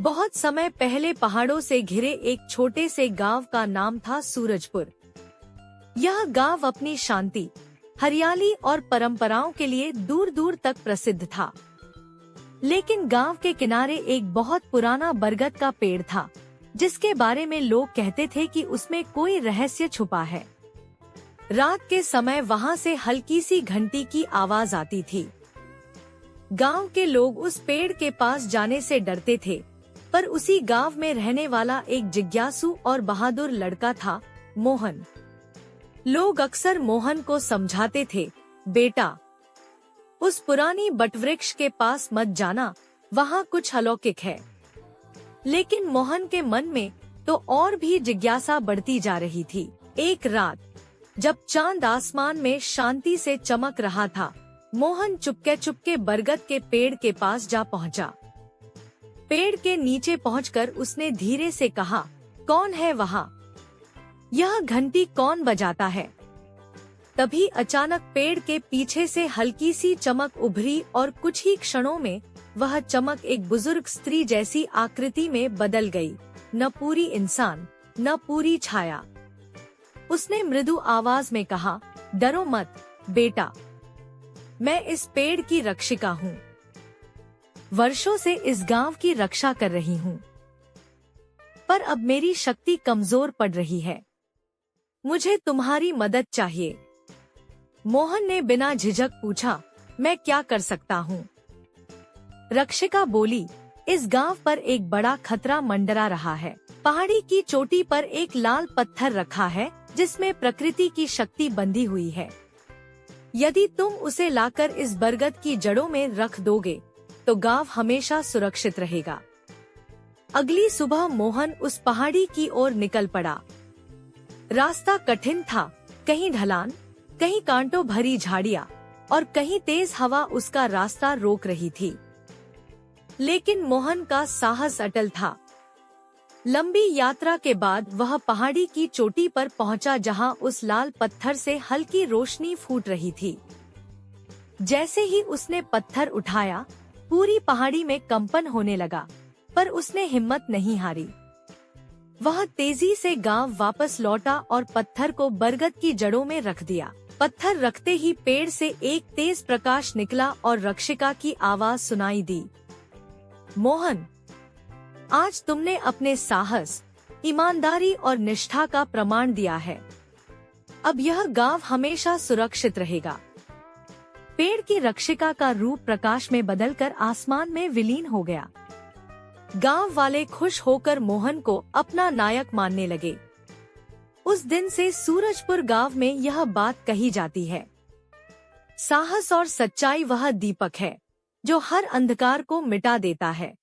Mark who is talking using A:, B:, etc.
A: बहुत समय पहले पहाड़ों से घिरे एक छोटे से गांव का नाम था सूरजपुर। यह गांव अपनी शांति, हरियाली और परंपराओं के लिए दूर दूर तक प्रसिद्ध था। लेकिन गांव के किनारे एक बहुत पुराना बरगद का पेड़ था, जिसके बारे में लोग कहते थे कि उसमें कोई रहस्य छुपा है। रात के समय वहां से हल्की सी घंटी की आवाज आती थी। गांव के लोग उस पेड़ के पास जाने से डरते थे, पर उसी गांव में रहने वाला एक जिज्ञासु और बहादुर लड़का था, मोहन। लोग अक्सर मोहन को समझाते थे, बेटा, उस पुरानी बटवृक्ष के पास मत जाना, वहाँ कुछ अलौकिक है। लेकिन मोहन के मन में तो और भी जिज्ञासा बढ़ती जा रही थी। एक रात जब चांद आसमान में शांति से चमक रहा था, मोहन चुपके चुपके बरगद के पेड़ के पास जा पहुंचा। पेड़ के नीचे पहुंचकर उसने धीरे से कहा, कौन है वहाँ? यह घंटी कौन बजाता है? तभी अचानक पेड़ के पीछे से हल्की सी चमक उभरी और कुछ ही क्षणों में वह चमक एक बुजुर्ग स्त्री जैसी आकृति में बदल गई। न पूरी इंसान, न पूरी छाया। उसने मृदु आवाज में कहा, डरो मत बेटा, मैं इस पेड़ की रक्षिका हूँ। वर्षों से इस गांव की रक्षा कर रही हूँ, पर अब मेरी शक्ति कमजोर पड़ रही है। मुझे तुम्हारी मदद चाहिए। मोहन ने बिना झिझक पूछा, मैं क्या कर सकता हूँ? रक्षिका बोली, इस गांव पर एक बड़ा खतरा मंडरा रहा है। पहाड़ी की चोटी पर एक लाल पत्थर रखा है, जिसमें प्रकृति की शक्ति बंधी हुई है। यदि तुम उसे लाकर इस बरगद की जड़ों में रख दोगे, तो गांव हमेशा सुरक्षित रहेगा। अगली सुबह मोहन उस पहाड़ी की ओर निकल पड़ा। रास्ता कठिन था, कहीं ढलान, कहीं कांटों भरी झाड़ियाँ और कहीं तेज हवा उसका रास्ता रोक रही थी। लेकिन मोहन का साहस अटल था। लंबी यात्रा के बाद वह पहाड़ी की चोटी पर पहुंचा, जहां उस लाल पत्थर से हल्की रोशनी फूट रही थी। जैसे ही उसने पत्थर उठाया, पूरी पहाड़ी में कंपन होने लगा, पर उसने हिम्मत नहीं हारी। वह तेजी से गांव वापस लौटा और पत्थर को बरगद की जड़ों में रख दिया। पत्थर रखते ही पेड़ से एक तेज प्रकाश निकला और रक्षिका की आवाज सुनाई दी, मोहन, आज तुमने अपने साहस, ईमानदारी और निष्ठा का प्रमाण दिया है। अब यह गांव हमेशा सुरक्षित रहेगा। पेड़ की रक्षिका का रूप प्रकाश में बदलकर आसमान में विलीन हो गया। गांव वाले खुश होकर मोहन को अपना नायक मानने लगे। उस दिन से सूरजपुर गांव में यह बात कही जाती है, साहस और सच्चाई वह दीपक है जो हर अंधकार को मिटा देता है।